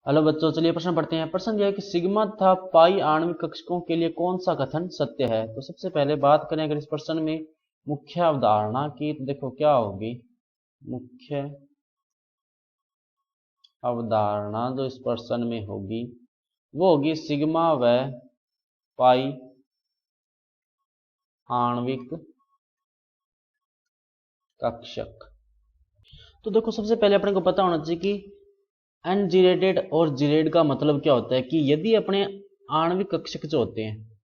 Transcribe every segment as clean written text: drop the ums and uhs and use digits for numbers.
Hello बच्चों, चलिए प्रश्न पढ़ते हैं। प्रश्न यह है कि सिग्मा तथा पाई आणविक कक्षकों के लिए कौन सा कथन सत्य है। तो सबसे पहले बात करें अगर इस प्रश्न में मुख्य अवधारणा की, तो देखो क्या होगी मुख्य अवधारणा जो इस प्रश्न में होगी वो होगी सिग्मा व पाई आणविक कक्षक। तो देखो सबसे पहले अपने को पता होना चाहिए कि अनजीरेटेड और जीरेड का मतलब क्या होता है कि यदि अपने आणविक कक्षक जो होते हैं,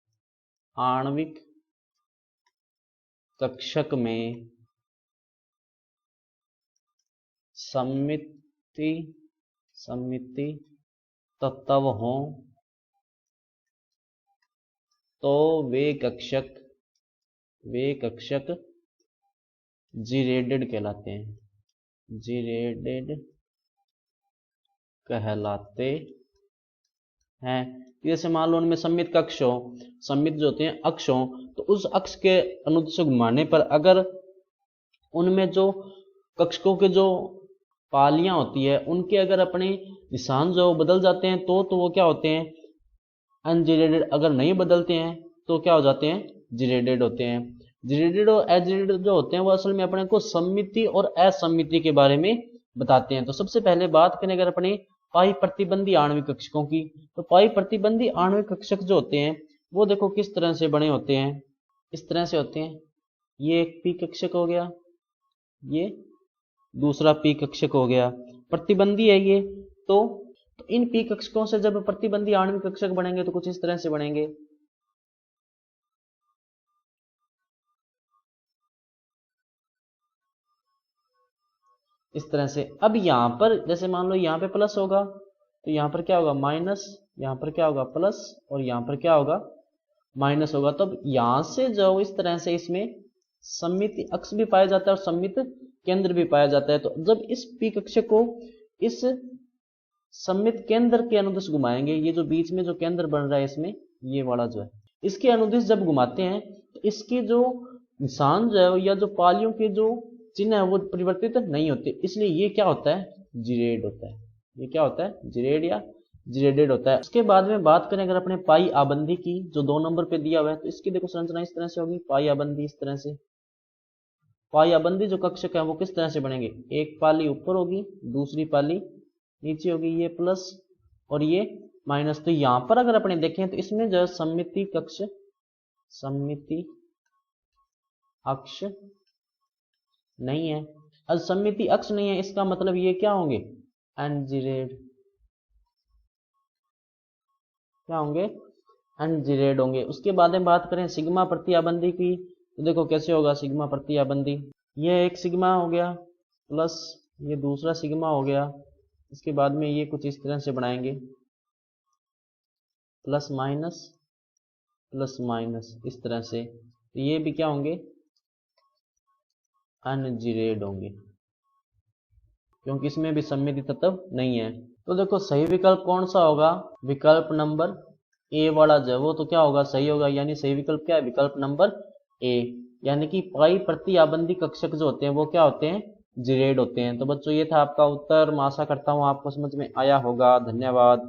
आणविक कक्षक में सममिति तत्व हो तो वे कक्षक जीरेडेड कहलाते हैं, जीरेडेड कहलाते हैं। जैसे मान लो उनमें सममित कक्ष हो, सममित जो होते हैं अक्ष हो, तो उस अक्ष के अनुदिश घुमाने पर अगर उनमें जो कक्षकों के जो पालियां होती है उनके अगर अपने निशान जो बदल जाते हैं तो वो क्या होते हैं अनजीरेडेड। अगर नहीं बदलते हैं तो क्या हो जाते हैं जीरेडेड होते हैं। जीरेडेड और अजीरेडेड जो होते हैं वो असल में अपने को सममिति और असममिति के बारे में बताते हैं। तो सबसे पहले बात करें अगर अपने पाई प्रतिबंधी आणविक कक्षकों की, तो पाई प्रतिबंधी आणविक कक्षक जो होते हैं वो देखो किस तरह से बने होते हैं, इस तरह से होते हैं। ये एक पी कक्षक हो गया, ये दूसरा पी कक्षक हो गया, प्रतिबंधी है ये। तो इन पी कक्षकों से जब प्रतिबंधी आणविक कक्षक बनेंगे तो कुछ इस तरह से बनेंगे। इस तरह से। अब यहां पर जैसे मान लो यहां पे प्लस होगा तो यहां पर क्या होगा माइनस, यहां पर क्या होगा प्लस, और यहां पर क्या होगा माइनस होगा। तब यहां से जो इस तरह से इसमें सममित अक्ष भी पाया जाता है और सममित केंद्र भी पाया जाता है। तो जब इस पी कक्षक को इस सममित केंद्र के अनुदिश घुमाएंगे, ये जो बीच में जो केंद्र बन रहा है इसमें, ये वाला जो है इसके अनुदिश जब घुमाते हैं तो इसके जो निशान जो है या जो पालियों के जो चिन्ह है वो परिवर्तित नहीं होते, इसलिए ये क्या होता है जीरेड होता है। ये क्या होता है जीरेड या जीरेडेड होता है। उसके बाद में बात करें अगर अपने पाई आबंदी की जो 2 नंबर पे दिया हुआ है, तो इसकी देखो संरचना इस तरह से होगी, पाई आबंदी इस तरह से। पाई आबंदी जो कक्षक है वो किस तरह से बनेंगे, एक पाली ऊपर होगी दूसरी पाली नीचे होगी, ये प्लस और ये माइनस। तो यहां पर अगर अपने देखें तो इसमें जो सममिति कक्ष सममिति अक्ष नहीं है। अब सममिति अक्ष नहीं है इसका मतलब ये क्या होंगे अनजीरेड, क्या होंगे अनजीरेड होंगे। उसके बाद में बात करें सिग्मा प्रतिआबंदी की, तो देखो कैसे होगा सिग्मा प्रतिआबंदी। ये एक सिग्मा हो गया प्लस ये दूसरा सिग्मा हो गया, इसके बाद में ये कुछ इस तरह से बनाएंगे प्लस माइनस इस तरह से। तो ये भी क्या होंगे अनजीरेड होंगे क्योंकि इसमें भी सममिति तत्व नहीं है। तो देखो सही विकल्प कौन सा होगा, विकल्प नंबर ए वाला जो है वो तो क्या होगा सही होगा, यानी सही विकल्प क्या है विकल्प नंबर ए, यानी कि पाई प्रतिआबंदी कक्षक जो होते हैं वो क्या होते हैं जीरेड होते हैं। तो बच्चों ये था आपका उत्तर। मैं आशा करता हूँ आपको समझ में आया होगा। धन्यवाद।